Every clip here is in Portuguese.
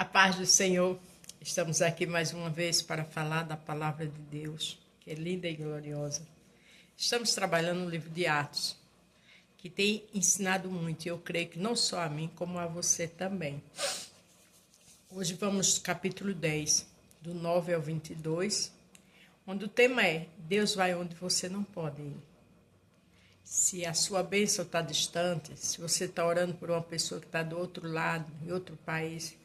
A paz do Senhor, estamos aqui mais uma vez para falar da palavra de Deus, que é linda e gloriosa. Estamos trabalhando no livro de Atos, que tem ensinado muito, e eu creio que não só a mim, como a você também. Hoje vamos no capítulo 10, do 9 ao 22, onde o tema é: Deus vai onde você não pode ir. Se a sua bênção está distante, se você está orando por uma pessoa que está do outro lado, em outro país,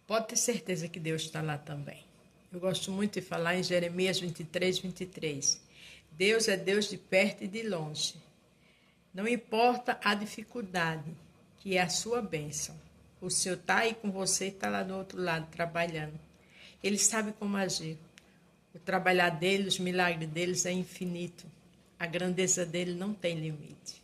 pode ter certeza que Deus está lá também. Eu gosto muito de falar em Jeremias 23, 23. Deus é Deus de perto e de longe. Não importa a dificuldade, que é a sua bênção. O Senhor está aí com você e está lá do outro lado trabalhando. Ele sabe como agir. O trabalhar dele, os milagres deles é infinito. A grandeza dele não tem limite.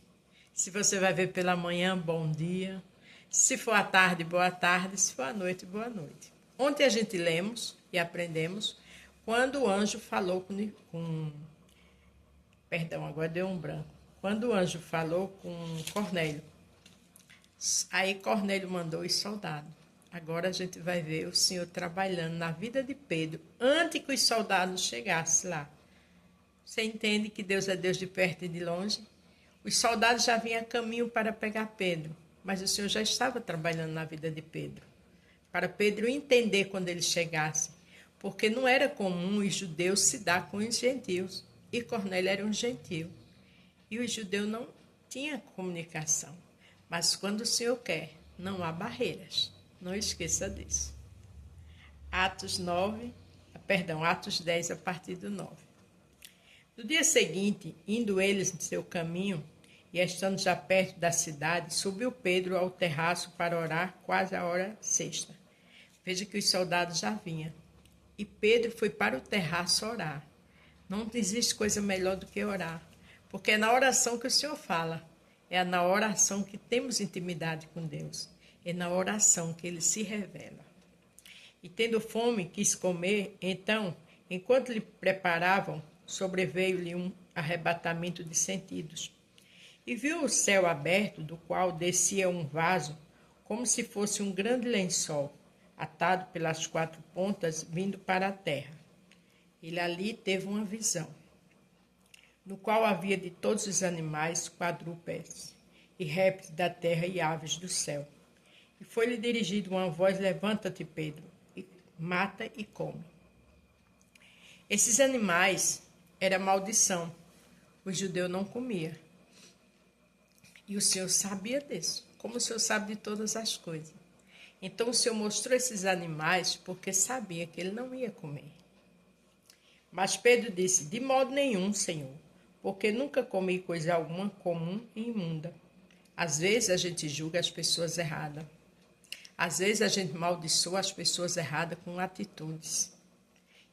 Se você vai ver pela manhã, bom dia. Se for à tarde, boa tarde. Se for à noite, boa noite. Ontem a gente lemos e aprendemos quando o anjo falou com perdão, agora deu um branco. Quando o anjo falou com Cornélio. Aí Cornélio mandou os soldados. Agora a gente vai ver o Senhor trabalhando na vida de Pedro antes que os soldados chegassem lá. Você entende que Deus é Deus de perto e de longe? Os soldados já vinham a caminho para pegar Pedro, mas o Senhor já estava trabalhando na vida de Pedro, para Pedro entender quando ele chegasse, porque não era comum os judeus se dar com os gentios, e Cornélio era um gentio, e os judeus não tinham comunicação. Mas quando o Senhor quer, não há barreiras, não esqueça disso. Atos 10, a partir do 9. No dia seguinte, indo eles em seu caminho, e estando já perto da cidade, subiu Pedro ao terraço para orar, quase a hora sexta. Veja que os soldados já vinham. E Pedro foi para o terraço orar. Não existe coisa melhor do que orar, porque é na oração que o Senhor fala. É na oração que temos intimidade com Deus. É na oração que Ele se revela. E tendo fome, quis comer, então, enquanto lhe preparavam, sobreveio-lhe um arrebatamento de sentidos. E viu o céu aberto, do qual descia um vaso, como se fosse um grande lençol, atado pelas quatro pontas, vindo para a terra. Ele ali teve uma visão, no qual havia de todos os animais, quadrúpedes, e répteis da terra e aves do céu. E foi-lhe dirigida uma voz: levanta-te, Pedro, e mata e come. Esses animais era maldição. O judeu não comia. E o Senhor sabia disso, como o Senhor sabe de todas as coisas. Então o Senhor mostrou esses animais porque sabia que ele não ia comer. Mas Pedro disse: de modo nenhum, Senhor, porque nunca comi coisa alguma comum e imunda. Às vezes a gente julga as pessoas erradas. Às vezes a gente maldiçoa as pessoas erradas com atitudes.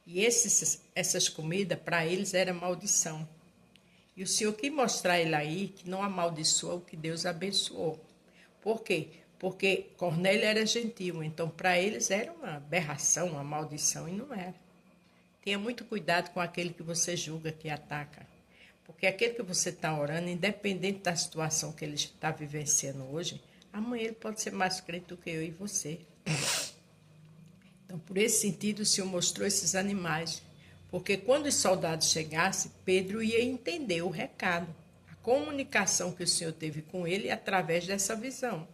E essas comidas, para eles, era maldição. E o Senhor quis mostrar ele aí que não amaldiçoa o que Deus abençoou. Por quê? Porque Cornélio era gentil, então para eles era uma aberração, uma maldição, e não era. Tenha muito cuidado com aquele que você julga, que ataca. Porque aquele que você está orando, independente da situação que ele está vivenciando hoje, amanhã ele pode ser mais crente do que eu e você. Então, por esse sentido, o Senhor mostrou esses animais. Porque quando os soldados chegassem, Pedro ia entender o recado, a comunicação que o Senhor teve com ele através dessa visão.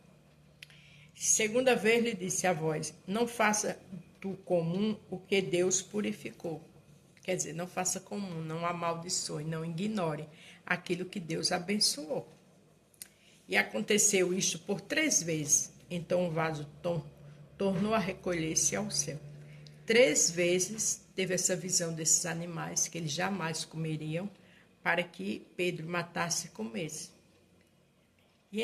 Segunda vez lhe disse a voz: não faça do comum o que Deus purificou. Quer dizer, não faça comum, não amaldiçoe, não ignore aquilo que Deus abençoou. E aconteceu isto por 3 vezes. Então o vaso tornou a recolher-se ao céu. 3 vezes teve essa visão desses animais que eles jamais comeriam, para que Pedro matasse e comesse. E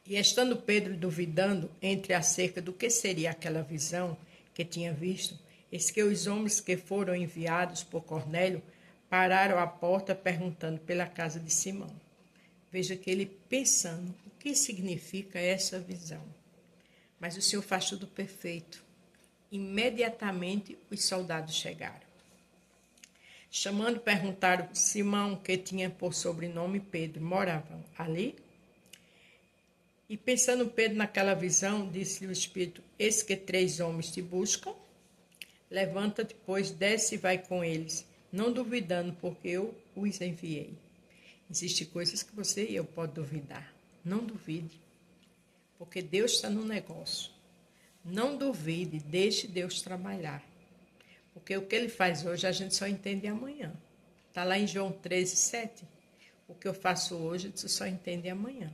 estando Pedro duvidando entre acerca do que seria aquela visão que tinha visto, eis que os homens que foram enviados por Cornélio pararam à porta perguntando pela casa de Simão. Veja que ele pensando, o que significa essa visão? Mas o Senhor faz tudo perfeito. Imediatamente os soldados chegaram. Chamando, perguntaram Simão, que tinha por sobrenome Pedro, moravam ali? E pensando Pedro naquela visão, disse-lhe o Espírito: Eis que 3 homens te buscam. Levanta-te, pois, desce e vai com eles, não duvidando, porque eu os enviei. Existem coisas que você e eu podemos duvidar. Não duvide, porque Deus está no negócio. Não duvide, deixe Deus trabalhar. Porque o que Ele faz hoje, a gente só entende amanhã. Está lá em João 13:7. O que eu faço hoje, você só entende amanhã.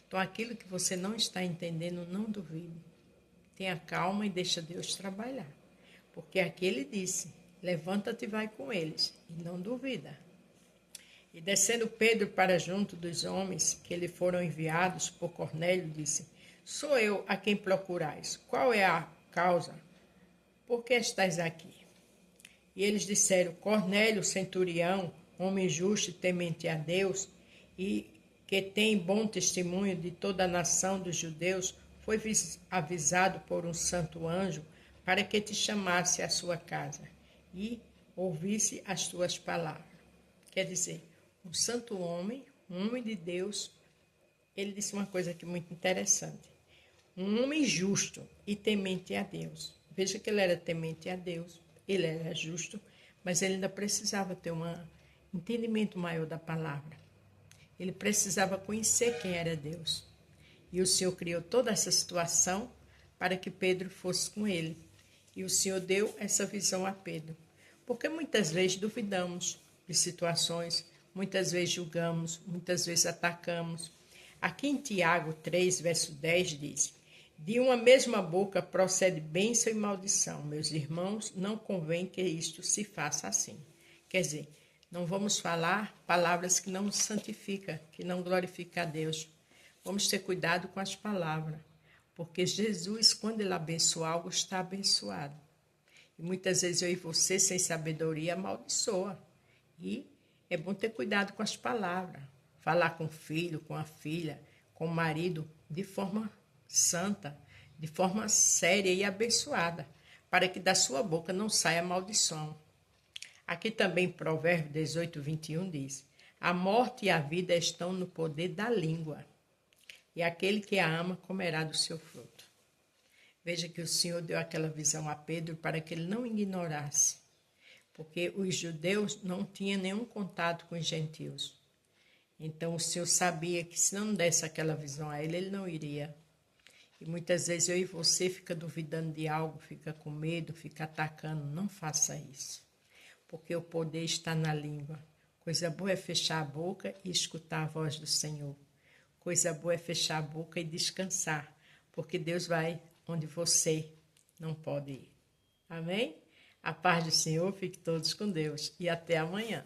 Então, aquilo que você não está entendendo, não duvide. Tenha calma e deixa Deus trabalhar. Porque aqui Ele disse, levanta-te e vai com eles, e não duvida. E descendo Pedro para junto dos homens que lhe foram enviados por Cornélio, disse: Sou eu a quem procurais. Qual é a causa? Por que estás aqui? E eles disseram: Cornélio, centurião, homem justo e temente a Deus, e que tem bom testemunho de toda a nação dos judeus, foi avisado por um santo anjo para que te chamasse à sua casa e ouvisse as tuas palavras. Quer dizer, um santo homem, um homem de Deus, ele disse uma coisa aqui muito interessante. Um homem justo e temente a Deus. Veja que ele era temente a Deus, ele era justo, mas ele ainda precisava ter um entendimento maior da palavra. Ele precisava conhecer quem era Deus. E o Senhor criou toda essa situação para que Pedro fosse com ele. E o Senhor deu essa visão a Pedro. Porque muitas vezes duvidamos de situações, muitas vezes julgamos, muitas vezes atacamos. Aqui em Tiago 3, verso 10 diz: De uma mesma boca procede bênção e maldição. Meus irmãos, não convém que isto se faça assim. Quer dizer, não vamos falar palavras que não santificam, que não glorificam a Deus. Vamos ter cuidado com as palavras, porque Jesus, quando Ele abençoa algo, está abençoado. E muitas vezes eu e você, sem sabedoria, amaldiçoa. E é bom ter cuidado com as palavras. Falar com o filho, com a filha, com o marido, de forma santa, de forma séria e abençoada, para que da sua boca não saia maldição. Aqui também Provérbios 18, 21 diz: A morte e a vida estão no poder da língua, e aquele que a ama comerá do seu fruto. Veja que o Senhor deu aquela visão a Pedro para que ele não ignorasse, porque os judeus não tinham nenhum contato com os gentios. Então o Senhor sabia que se não desse aquela visão a ele, ele não iria. E muitas vezes eu e você fica duvidando de algo, fica com medo, fica atacando. Não faça isso, porque o poder está na língua. Coisa boa é fechar a boca e escutar a voz do Senhor. Coisa boa é fechar a boca e descansar, porque Deus vai onde você não pode ir. Amém? A paz do Senhor, fique todos com Deus e até amanhã.